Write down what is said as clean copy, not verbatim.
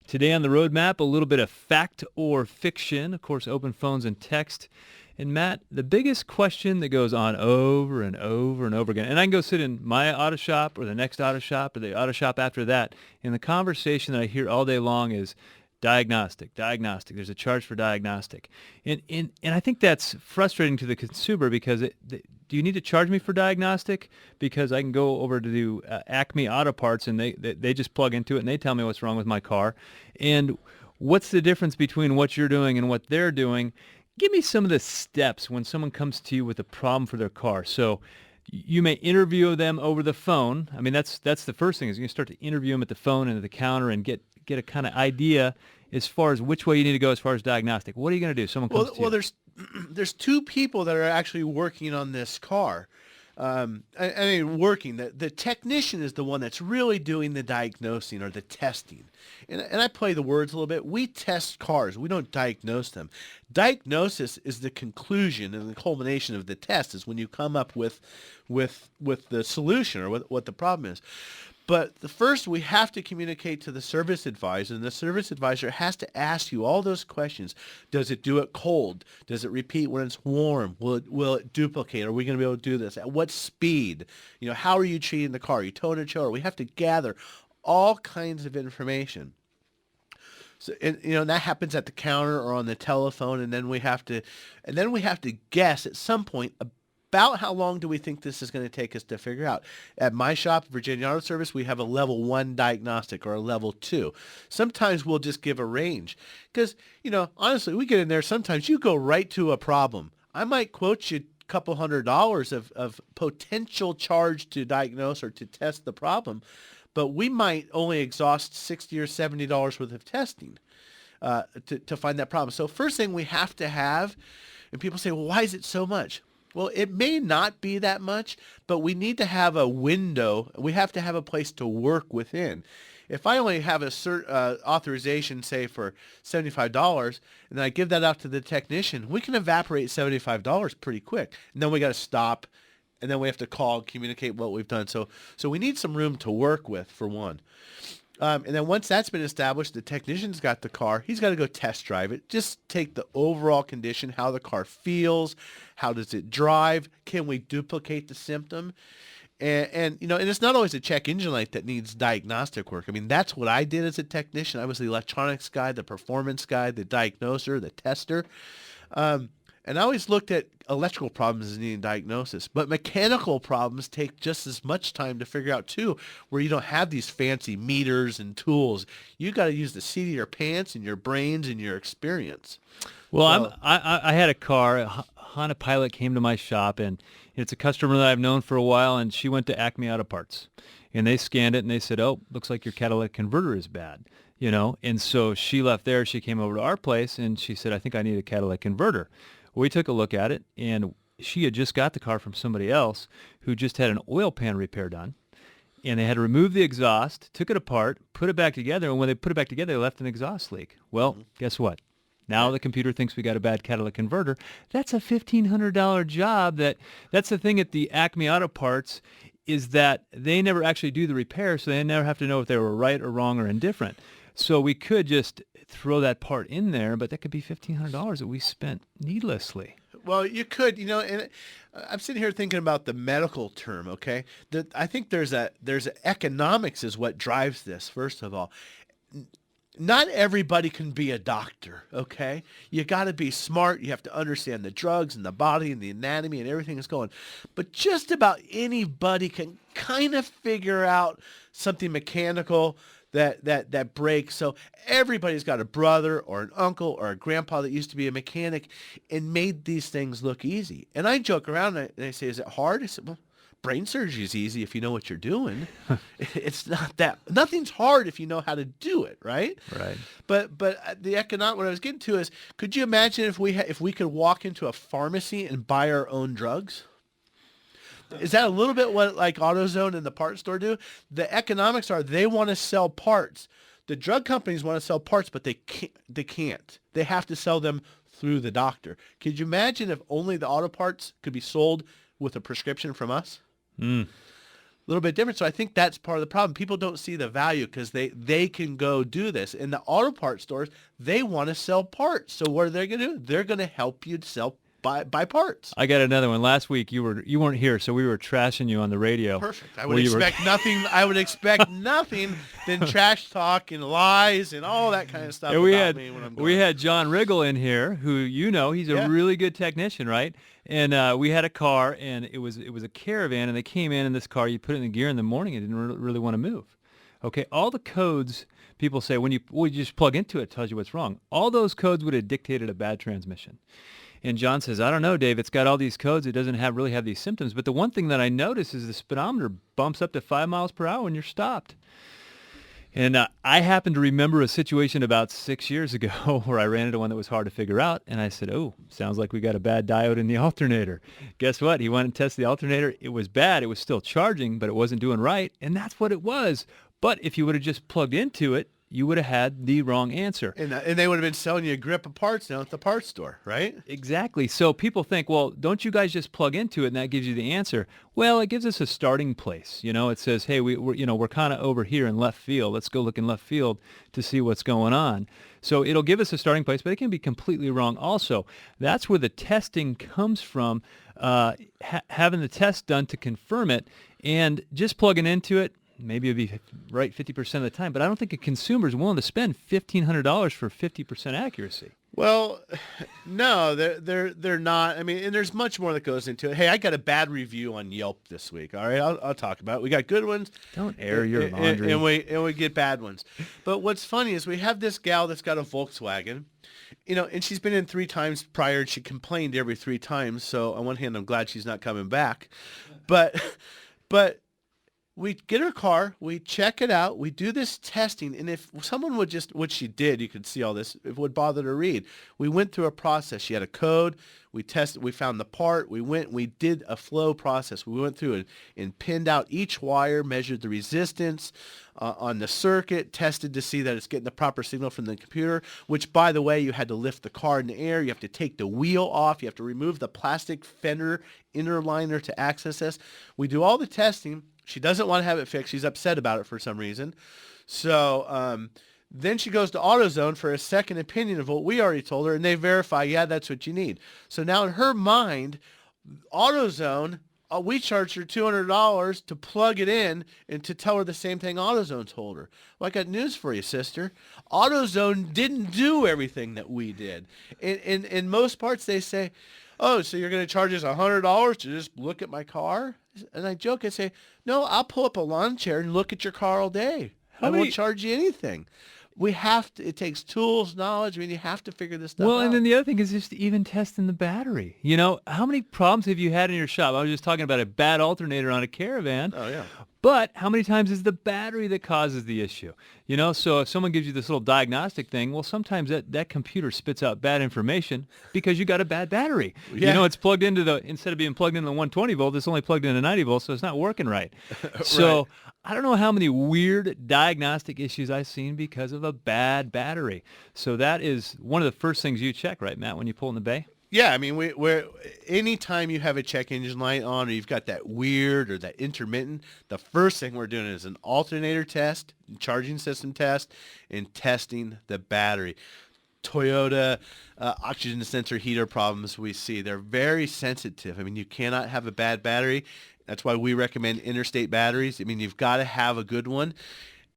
Today on the roadmap, a little bit of fact or fiction, of course, open phones and text. And Matt, the biggest question that goes on over and over and over again, and I can go sit in my auto shop or the next auto shop or the auto shop after that, and the conversation that I hear all day long is diagnostic, diagnostic. There's a charge for diagnostic. And I think that's frustrating to the consumer because do you need to charge me for diagnostic? Because I can go over to do Acme Auto Parts and they just plug into it and they tell me what's wrong with my car. And what's the difference between what you're doing and what they're doing? Give me some of the steps when someone comes to you with a problem for their car. So you may interview them over the phone. I mean, that's the first thing is you start to interview them at the phone and at the counter and get a kind of idea as far as which way you need to go as far as diagnostic. What are you going to do? Someone comes to you. Well, there's two people that are actually working on this car. I mean, working. The technician is the one that's really doing the diagnosing or the testing. And I play the words a little bit. We test cars. We don't diagnose them. Diagnosis is the conclusion and the culmination of the test is when you come up with the solution or what the problem is. But the first, we have to communicate to the service advisor, and the service advisor has to ask you all those questions. Does it do it cold? Does it repeat when it's warm? Will it duplicate? Are we going to be able to do this? At what speed? How are you treating the car? Are you towing a chiller? We have to gather all kinds of information. So, and that happens at the counter or on the telephone, and then we have to guess at some point about how long do we think this is going to take us to figure out. At my shop, Virginia Auto Service, we have a level 1 diagnostic or a level 2. Sometimes we'll just give a range because, honestly, we get in there. Sometimes you go right to a problem. I might quote you a couple $100 of potential charge to diagnose or to test the problem, but we might only exhaust $60 or $70 worth of testing to find that problem. So first thing we have to have, and people say, well, why is it so much? Well, it may not be that much, but we need to have a window. We have to have a place to work within. If I only have a authorization, say, for $75, and then I give that out to the technician, we can evaporate $75 pretty quick. And then we got to stop, and then we have to call and communicate what we've done. So we need some room to work with, for one. And then once that's been established, the technician's got the car. He's got to go test drive it. Just take the overall condition, how the car feels, how does it drive, can we duplicate the symptom? And it's not always a check engine light that needs diagnostic work. I mean, that's what I did as a technician. I was the electronics guy, the performance guy, the diagnoser, the tester. And I always looked at electrical problems as needing diagnosis, but mechanical problems take just as much time to figure out too, where you don't have these fancy meters and tools. You got to use the seat of your pants and your brains and your experience. Well, I had a car, a Honda Pilot came to my shop, and it's a customer that I've known for a while, and she went to Acme Auto Parts, and they scanned it, and they said, oh, looks like your catalytic converter is bad, and so she left there, she came over to our place, and she said, I think I need a catalytic converter. We took a look at it, and she had just got the car from somebody else who just had an oil pan repair done, and they had to remove the exhaust, took it apart, put it back together, and when they put it back together, they left an exhaust leak. Well, guess what? Now the computer thinks we got a bad catalytic converter. That's a $1,500 job. That's the thing at the Acme Auto Parts is that they never actually do the repair, so they never have to know if they were right or wrong or indifferent. So we could just throw that part in there, but that could be $1,500 that we spent needlessly. Well, you could, and I'm sitting here thinking about the medical term, okay? I think there's economics is what drives this, first of all. Not everybody can be a doctor, okay? You got to be smart. You have to understand the drugs and the body and the anatomy and everything that's going. But just about anybody can kind of figure out something mechanical that breaks. So everybody's got a brother or an uncle or a grandpa that used to be a mechanic and made these things look easy. And I joke around and I say, is it hard? I said, well, brain surgery is easy if you know what you're doing. It's not that. Nothing's hard if you know how to do it, right? Right. But the economic, what I was getting to is, could you imagine if we could walk into a pharmacy and buy our own drugs? Is that a little bit what like AutoZone and the parts store do? The economics are they want to sell parts. The drug companies want to sell parts, but they can't. They have to sell them through the doctor. Could you imagine if only the auto parts could be sold with a prescription from us? little bit different. So I think that's part of the problem. People don't see the value because they can go do this. In the auto parts stores, they want to sell parts. So what are they going to do? They're going to help you sell buy parts. I got another one. Last week you weren't here, so we were trashing you on the radio. Perfect. I would expect nothing. I would expect nothing than trash talk and lies and all that kind of stuff. And we had John Riggle in here, who he's a really good technician, right? And we had a car, and it was a Caravan, and they came in this car. You put it in the gear in the morning, it didn't really want to move. Okay, all the codes people say when you just plug into it, it tells you what's wrong. All those codes would have dictated a bad transmission. And John says, I don't know, Dave. It's got all these codes. It doesn't really have these symptoms. But the one thing that I notice is the speedometer bumps up to 5 miles per hour when you're stopped. And I happen to remember a situation about 6 years ago where I ran into one that was hard to figure out. And I said, oh, sounds like we got a bad diode in the alternator. Guess what? He went and tested the alternator. It was bad. It was still charging, but it wasn't doing right. And that's what it was. But if you would have just plugged into it, you would have had the wrong answer. And they would have been selling you a grip of parts now at the parts store, right? Exactly. So people think, well, don't you guys just plug into it and that gives you the answer? Well, it gives us a starting place. It says, hey, we're kind of over here in left field. Let's go look in left field to see what's going on. So it'll give us a starting place, but it can be completely wrong also. That's where the testing comes from, having the test done to confirm it, and just plugging into it. Maybe it'd be right 50% of the time, but I don't think a consumer is willing to spend $1,500 for 50% accuracy. Well, no, they're not. I mean, and there's much more that goes into it. Hey, I got a bad review on Yelp this week. All right, I'll talk about it. We got good ones. Don't air your laundry. And we get bad ones. But what's funny is we have this gal that's got a Volkswagen, and she's been in 3 times prior. She complained every 3 times. So on one hand, I'm glad she's not coming back, but. We get her car, we check it out, we do this testing, and if someone would just, what she did, you could see all this, if it would bother to read. We went through a process. She had a code, we tested, we found the part, we did a flow process. We went through it and pinned out each wire, measured the resistance on the circuit, tested to see that it's getting the proper signal from the computer, which, by the way, you had to lift the car in the air, you have to take the wheel off, you have to remove the plastic fender inner liner to access this. We do all the testing. She doesn't want to have it fixed. She's upset about it for some reason. So then she goes to AutoZone for a second opinion of what we already told her, and they verify, yeah, that's what you need. So now in her mind, AutoZone, we charged her $200 to plug it in and to tell her the same thing AutoZone told her. Well, I got news for you, sister. AutoZone didn't do everything that we did. In most parts, they say, oh, so you're going to charge us $100 to just look at my car? And I joke, I say, no, I'll pull up a lawn chair and look at your car all day. I won't charge you anything. We have to, it takes tools, knowledge. I mean, you have to figure this stuff out. Well, and then the other thing is just even testing the battery. How many problems have you had in your shop? I was just talking about a bad alternator on a Caravan. Oh, yeah. But how many times is the battery that causes the issue? So if someone gives you this little diagnostic thing, well, sometimes that computer spits out bad information because you got a bad battery. Yeah. It's plugged into instead of being plugged into the 120 volt, it's only plugged into 90 volts, so it's not working right. So I don't know how many weird diagnostic issues I've seen because of a bad battery. So that is one of the first things you check, right, Matt, when you pull in the bay? Yeah, I mean, we're anytime you have a check engine light on or you've got that weird or that intermittent, the first thing we're doing is an alternator test, charging system test, and testing the battery. Toyota oxygen sensor heater problems we see, they're very sensitive. I mean, you cannot have a bad battery. That's why we recommend interstate batteries. I mean, you've got to have a good one.